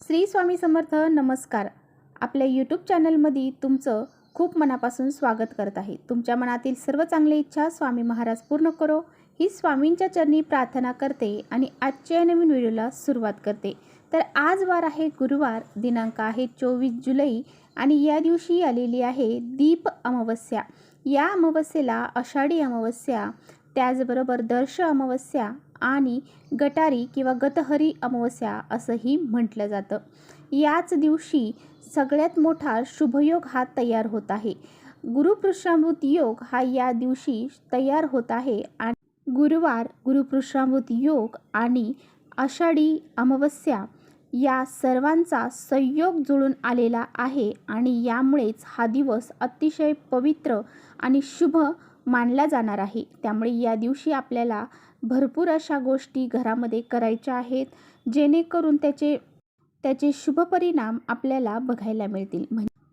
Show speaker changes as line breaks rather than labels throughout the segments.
श्री स्वामी समर्थ. नमस्कार. आपल्या यूट्यूब चॅनलमध्ये तुमचं खूप मनापासून स्वागत करत आहे. तुमच्या मनातील सर्व चांगली इच्छा स्वामी महाराज पूर्ण करो ही स्वामींच्या चरणी प्रार्थना करते आणि आजच्या नवीन व्हिडिओला सुरुवात करते. तर आज वार आहे गुरुवार, दिनांक आहे 24 जुलै आणि या दिवशी आलेली आहे दीप अमावस्या. या अमावस्येला आषाढी अमावस्या, त्याचबरोबर दर्श अमावस्या आणि गटारी किंवा गतहरी अमावस्या असंही म्हटलं जातं. याच दिवशी सगळ्यात मोठा शुभयोग हा तयार होत आहे. गुरुपुष्यामृत योग हा या दिवशी तयार होत आहे आणि गुरुवार, गुरुपुष्यामृत योग आणि आषाढी अमावस्या या सर्वांचा संयोग जुळून आलेला आहे आणि यामुळेच हा दिवस अतिशय पवित्र आणि शुभ मानला जाणार आहे. त्यामुळे या दिवशी आपल्याला भरपूर अशा गोष्टी घरामध्ये करायच्या आहेत, जेणेकरून त्याचे शुभ परिणाम आपल्याला बघायला मिळतील.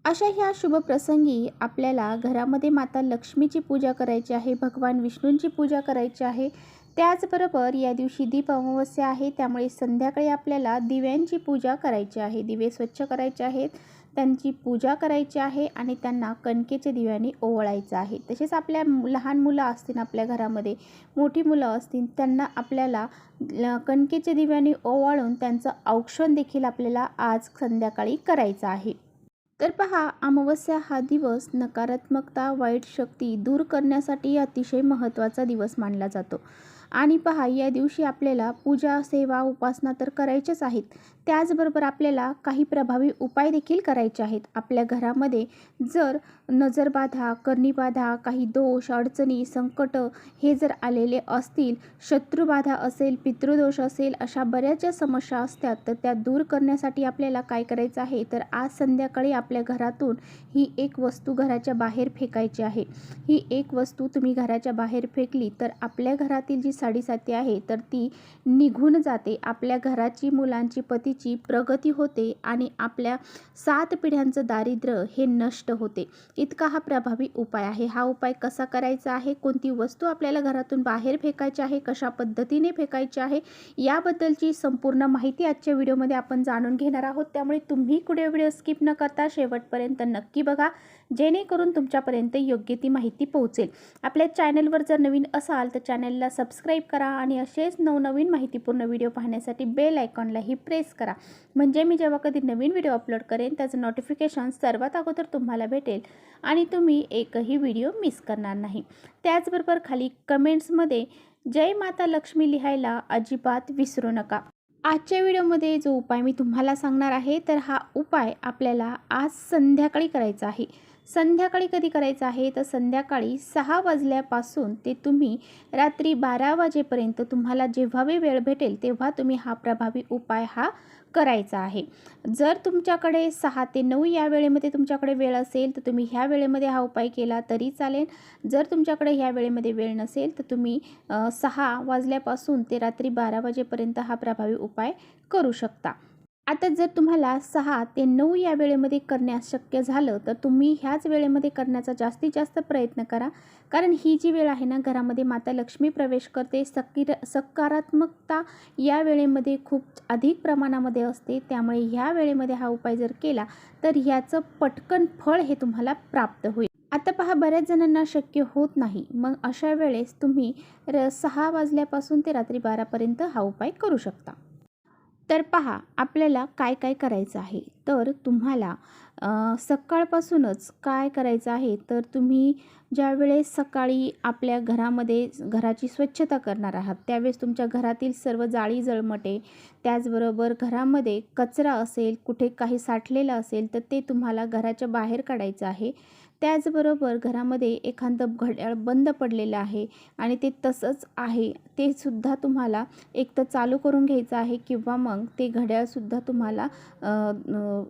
अशा ह्या शुभ प्रसंगी आपल्याला घरामध्ये माता लक्ष्मीची पूजा करायची आहे, भगवान विष्णूंची पूजा करायची आहे. त्याचबरोबर या दिवशी दीप अमावस्या आहे, त्यामुळे संध्याकाळी आपल्याला दिव्यांची पूजा करायची आहे. दिवे स्वच्छ करायचे आहेत, त्यांची पूजा करायची आहे आणि त्यांना कणकेचे दिव्याने ओवाळायचं आहे. तसेच आपल्या लहान मुलं असतील, आपल्या घरामध्ये मोठी मुलं असतील, त्यांना आपल्याला कणकेचे दिव्याने ओवाळून त्यांचं औक्षण देखील आपल्याला आज संध्याकाळी करायचं आहे. तर पहा, अमावस्या हा दिवस नकारात्मकता, वाईट शक्ती दूर करण्यासाठी अतिशय महत्त्वाचा दिवस मानला जातो. आणि पहा, या दिवशी आपल्याला पूजा, सेवा, उपासना तर करायच्याच आहेत. त्याचबरोबर आपल्याला काही प्रभावी उपाय देखील करायचे आहेत. आपल्या घरामध्ये जर नजरबाधा, करणीबाधा, काही दोष, अडचणी, संकट हे जर आलेले असतील, शत्रुबाधा असेल, पितृदोष असेल, अशा बऱ्याच समस्या असतात, तर त्या दूर करण्यासाठी आपल्याला काय करायचं आहे, तर आज संध्याकाळी आपल्या घरातून ही एक वस्तू घराच्या बाहेर फेकायची आहे. ही एक वस्तू तुम्ही घराच्या बाहेर फेकली तर आपल्या घरातील जी साडेसाती आहे तर ती निघून जाते. आपल्या घराची, मुलांची, पतीची प्रगती होते आणि आपल्या 7 पिढ्यांचं दारिद्र्य हे नष्ट होते. इतका हा प्रभावी उपाय आहे. हा उपाय कसा करायचा आहे, कोणती वस्तू आपल्याला घरातून बाहेर फेकायची आहे, कशा पद्धतीने फेकायची आहे, याबद्दलची संपूर्ण माहिती आजच्या व्हिडिओमध्ये आपण जाणून घेणार आहोत. त्यामुळे तुम्ही कुठे व्हिडिओ स्किप न करता शेवटपर्यंत नक्की बघा, जेणेकरून तुमच्यापर्यंत योग्य ती माहिती पोहोचेल. आपल्या चॅनलवर जर नवीन असाल तर चॅनलला सबस्क्राईब करा आणि असेच नवनवीन माहितीपूर्ण व्हिडिओ पाहण्यासाठी बेल आयकॉनलाही प्रेस करा, म्हणजे मी जेव्हा कधी नवीन व्हिडिओ अपलोड करेन त्याचं नोटिफिकेशन सर्वात अगोदर तुम्हाला भेटेल आणि तुम्ही एकही व्हिडिओ मिस करणार नाही. त्याचबरोबर खाली कमेंट्समध्ये जय माता लक्ष्मी लिहायला अजिबात विसरू नका. आजच्या व्हिडिओमध्ये जो उपाय मी तुम्हाला सांगणार आहे, तर हा उपाय आपल्याला आज संध्याकाळी करायचा आहे. संध्याकाळी कधी करायचं आहे, तर संध्याकाळी 6 वाजल्यापासून ते तुम्ही रात्री 12 वाजेपर्यंत तुम्हाला जेव्हा वेळ भेटेल तेव्हा तुम्ही हा प्रभावी उपाय हा करायचा आहे. जर तुमच्याकडे 6 ते 9 या वेळेमध्ये तुमच्याकडे वेळ असेल तर तुम्ही ह्या वेळेमध्ये हा उपाय केला तरी चालेल. जर तुमच्याकडे ह्या वेळेमध्ये वेळ नसेल तर तुम्ही 6 वाजल्यापासून ते रात्री 12 वाजेपर्यंत हा प्रभावी उपाय करू शकता. आता जर तुम्हाला 6 ते 9 या वेळेमध्ये करण्यास शक्य झालं तर तुम्ही ह्याच वेळेमध्ये करण्याचा जास्तीत जास्त प्रयत्न करा, कारण ही जी वेळ आहे ना, घरामध्ये माता लक्ष्मी प्रवेश करते. सकारात्मकता या वेळेमध्ये खूप अधिक प्रमाणामध्ये असते. त्यामुळे ह्या वेळेमध्ये हा उपाय जर केला तर ह्याचं पटकन फळ हे तुम्हाला प्राप्त होईल. आता पहा, बऱ्याच जणांना शक्य होत नाही, मग अशा वेळेस तुम्ही 6 वाजल्यापासून ते रात्री 12पर्यंत हा उपाय करू शकता. तर पहा, आपल्याला काय काय करायचं आहे, तर तुम्हाला सकाळपासूनच काय करायचं आहे, तर तुम्ही ज्यावेळेस सकाळी आपल्या घरामध्ये घराची स्वच्छता करणार आहात त्यावेळेस तुमच्या घरातील सर्व जाळी जळमटे, त्याचबरोबर घरामध्ये कचरा असेल, कुठे काही साठलेलं असेल तर ते तुम्हाला घराच्या बाहेर काढायचं आहे. त्याचबरोबर घरामध्ये एखादं घड्याळ बंद पडलेलं आहे आणि ते तसंच आहे, ते सुद्धा तुम्हाला एक तर चालू करून घ्यायचं आहे किंवा मग ते घड्याळसुद्धा तुम्हाला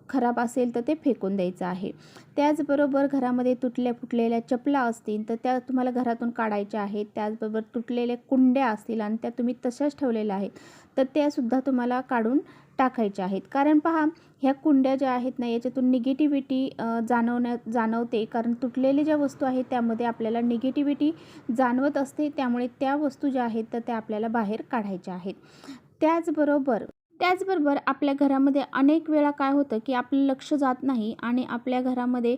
खराब असेल तर ते फेकून द्यायचं आहे. त्याचबरोबर घरामध्ये तुटल्या फुटलेल्या चपला असतील तर त्या तुम्हाला घरातून काढायच्या आहेत. त्याचबरोबर तुटलेल्या कुंड्या असतील आणि त्या तुम्ही तशाच ठेवलेल्या आहेत तर त्यासुद्धा तुम्हाला काढून टाकायच्या आहेत. कारण पहा, ह्या कुंड्या ज्या आहेत ना, याच्यातून निगेटिव्हिटी जाणवते, कारण तुटलेल्या ज्या वस्तू आहेत त्यामध्ये आपल्याला निगेटिव्हिटी जाणवत असते. त्यामुळे त्या वस्तू ज्या आहेत तर त्या आपल्याला बाहेर काढायच्या आहेत. त्याचबरोबर त्याचबरोबर आपल्या घरामध्ये अनेक वेळा काय होतं की आपलं लक्ष जात नाही आणि आपल्या घरामध्ये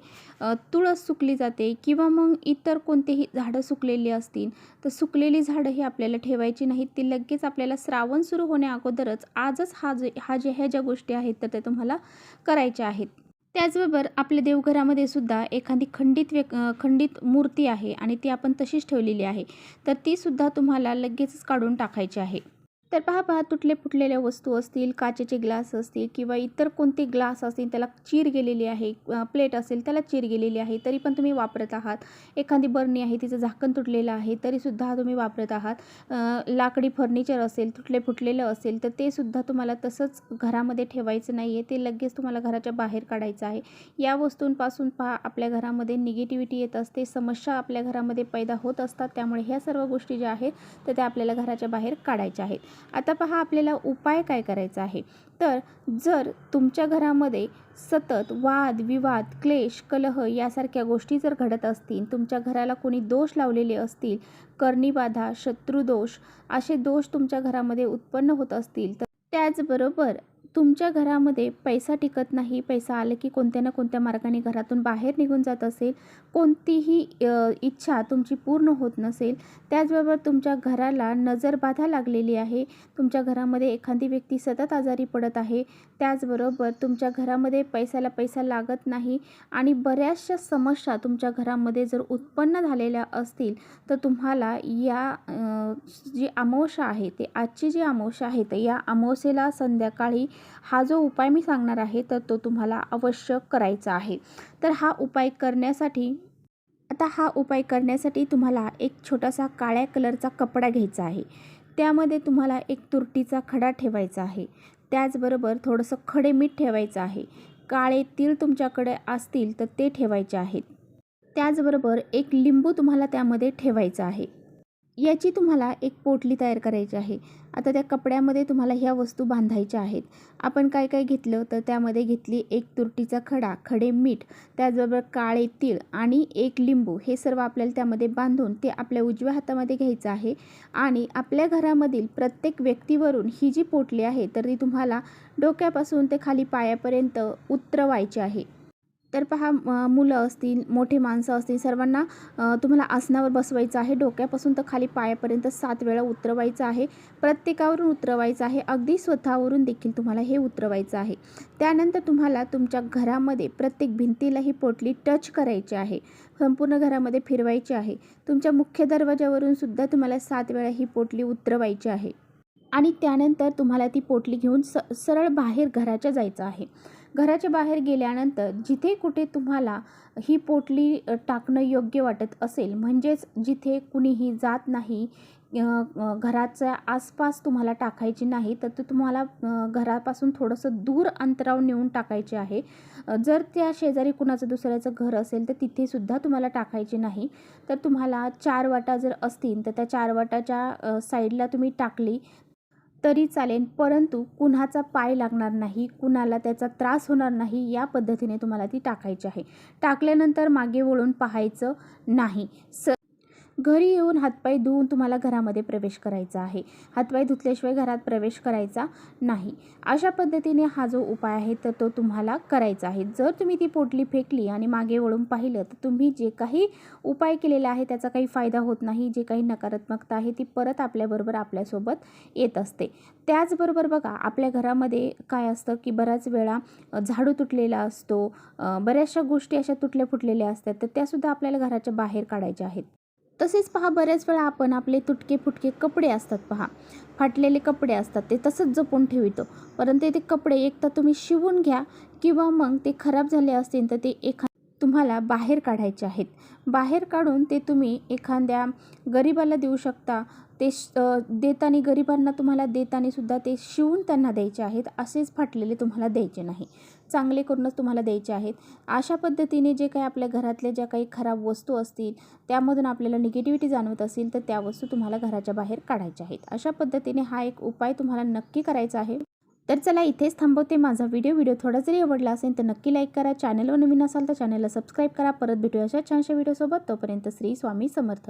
तुळस सुकली जाते किंवा मग इतर कोणतेही झाडं सुकलेली असतील, तर सुकलेली झाडं ही आपल्याला ठेवायची नाहीत. ती लगेच आपल्याला श्रावण सुरू होण्या अगोदरच आजच ह्या ज्या गोष्टी आहेत तर त्या तुम्हाला करायच्या आहेत. त्याचबरोबर आपल्या देवघरामध्ये सुद्धा एखादी खंडित मूर्ती आहे आणि ती आपण तशीच ठेवलेली आहे, तर ती सुद्धा तुम्हाला लगेचच काढून टाकायची आहे. तर पहा तुटले फुटलेल्या वस्तू असतील, काचेचे ग्लास असतील किंवा इतर कोणते ग्लास असतील त्याला चीर गेलेली आहे, प्लेट असेल त्याला चीर गेलेली आहे, तरी पण तुम्ही वापरत आहात. एखादी बरणी आहे तिचं झाकण तुटलेलं आहे तरीसुद्धा तुम्ही वापरत आहात. लाकडी फर्निचर असेल तुटले फुटलेलं असेल तर ते सुद्धा तुम्हाला तसंच घरामध्ये ठेवायचं नाही आहे, ते लगेच तुम्हाला घराच्या बाहेर काढायचं आहे. या वस्तूंपासून पहा आपल्या घरामध्ये निगेटिव्हिटी येत असते, समस्या आपल्या घरामध्ये पैदा होत असतात. त्यामुळे ह्या सर्व गोष्टी ज्या आहेत तर त्या आपल्याला घराच्या बाहेर काढायच्या आहेत. आता पहा आपल्याला उपाय काय करायचा आहे. तर जर तुमच्या घरामध्ये सतत वाद विवाद क्लेश कलह यासारख्या गोष्टी जर घडत असतील, तुमच्या घराला कोणी दोष लावलेले असतील, कर्णीबाधा शत्रुदोष असे दोष तुमच्या घरामध्ये उत्पन्न होत असतील, तर त्याचबरोबर तुमच्या घरामध्ये पैसा टिकत नाही, पैसा आला की कोणत्या ना कोणत्या मार्गाने घरातून बाहेर निघून जात असेल, कोणतीही इच्छा तुमची पूर्ण होत नसेल, त्याचबरोबर तुमच्या घराला नजरबाधा लागलेली आहे, तुमच्या घरामध्ये एखादी व्यक्ती सतत आजारी पडत आहे, त्याचबरोबर तुमच्या घरामध्ये पैशाला पैसा लागत नाही आणि बऱ्याचशा समस्या तुमच्या घरामध्ये जर उत्पन्न झालेल्या असतील, तर तुम्हाला या जी अमावस्या आहे ते आजची जी अमावस्या आहे तर या अमावस्येला संध्याकाळी हा जो उपाय मी सांगणार आहे तर तो तुम्हाला अवश्य करायचा आहे. तर हा उपाय करण्यासाठी तुम्हाला एक छोटासा काळ्या कलरचा कपडा घ्यायचा आहे. त्यामध्ये तुम्हाला एक तुरटीचा खडा ठेवायचा आहे. त्याचबरोबर थोडंसं खडे मीठ ठेवायचं आहे. काळे तीळ तुमच्याकडे असतील तर ते ठेवायचे आहेत. त्याचबरोबर एक लिंबू तुम्हाला त्यामध्ये ठेवायचा आहे. याची तुम्हाला एक पोटली तयार करायची आहे. आता त्या कपड्यामध्ये तुम्हाला ह्या वस्तू बांधायच्या आहेत. आपण काय काय घेतलं तर त्यामध्ये घेतली एक तुरटीचा खडा, खडे मीठ, त्याचबरोबर काळे तीळ आणि एक लिंबू, हे सर्व आपल्याला त्यामध्ये बांधून ते आपल्या उजव्या हातामध्ये घ्यायचं आहे आणि आपल्या घरामधील प्रत्येक व्यक्तीवरून ही जी पोटली आहे तर ती तुम्हाला डोक्यापासून ते खाली पायापर्यंत उतरवायची आहे. तर पहा मुलं असतील, मोठे माणसं असतील, सर्वांना तुम्हाला आसनावर बसवायचं आहे. डोक्यापासून तर खाली पायापर्यंत 7 वेळा उतरवायचं आहे. प्रत्येकावरून उतरवायचं आहे. अगदी स्वतःवरून देखील तुम्हाला हे उतरवायचं आहे. त्यानंतर तुम्हाला तुमच्या घरामध्ये प्रत्येक भिंतीला ही पोटली टच करायची आहे. संपूर्ण घरामध्ये फिरवायची आहे. तुमच्या मुख्य दरवाजावरून सुद्धा तुम्हाला 7 वेळा ही पोटली उतरवायची आहे. आणि त्यानंतर तुम्हाला ती पोटली घेऊन सरळ बाहेर घराच्या जायचं आहे. घराच्या बाहेर गेल्यानंतर जिथे कुठे तुम्हाला ही पोटली टाकणं योग्य वाटत असेल, म्हणजेच जिथे कुणीही जात नाही, घराच्या आसपास तुम्हाला टाकायची नाही, तर ते तुम्हाला घरापासून थोडंसं दूर अंतरावर नेऊन टाकायचे आहे. जर त्या शेजारी कुणाचं दुसऱ्याचं घर असेल तर तिथेसुद्धा तुम्हाला टाकायचे नाही. तर तुम्हाला 4 वाटा जर असतील तर त्या 4 वाटाच्या साईडला तुम्ही टाकली तरी चालेल, परंतु कुणाचा पाय लागणार नाही, कुणाला त्याचा त्रास होणार नाही, या पद्धतीने तुम्हाला ती टाकायची आहे. टाकल्यानंतर मागे वळून पाहायचं नाही. घरी येऊन हातपाय धुवून तुम्हाला घरामध्ये प्रवेश करायचा आहे. हातपाय धुतल्याशिवाय घरात प्रवेश करायचा नाही. अशा पद्धतीने हा जो उपाय आहे तर तो तुम्हाला करायचा आहे. जर तुम्ही ती पोटली फेकली आणि मागे वळून पाहिलं तर तुम्ही जे काही उपाय केलेला आहे त्याचा काही फायदा होत नाही. जे काही नकारात्मकता आहे ती परत आपल्याबरोबर आपल्यासोबत येत असते. त्याचबरोबर बघा आपल्या घरामध्ये काय असतं की बऱ्याच वेळा झाडू तुटलेला असतो, बऱ्याचशा गोष्टी अशा तुटल्या फुटलेल्या असतात, तर त्यासुद्धा आपल्याला घराच्या बाहेर काढायच्या आहेत. तसेच पहा बऱ्याच वेळा आपण आपले तुटके फुटके कपडे असतात, पहा फाटलेले कपडे असतात ते तसंच जपून ठेवतो. परंतु ते कपडे एक तर तुम्ही शिवून घ्या किंवा मग ते खराब झाले असतील तर ते तुम्हाला बाहेर काढायचे आहेत. बाहेर काढून ते तुम्ही एखाद्या गरिबाला देऊ शकता. ते देताना गरिबांना तुम्हाला देताना सुद्धा ते शिवून त्यांना द्यायचे आहेत. असेच फाटलेले तुम्हाला द्यायचे नाही, चांगले करूनच तुम्हाला द्यायचे आहेत. अशा पद्धतीने जे काही आपल्या घरातल्या ज्या काही खराब वस्तू असतील त्यामधून आपल्याला निगेटिव्हिटी जाणवत असेल तर त्या वस्तू तुम्हाला घराच्या बाहेर काढायच्या आहेत. अशा पद्धतीने हा एक उपाय तुम्हाला नक्की करायचा आहे. तर चला इथेच थांबवते माझा व्हिडिओ थोडा जरी आवडला असेल तर नक्की लाईक करा. चॅनलवर नवीन असाल तर चॅनलला सबस्क्राईब करा. परत भेटूया अशा छानशा व्हिडिओसोबत. तोपर्यंत श्री स्वामी समर्थ.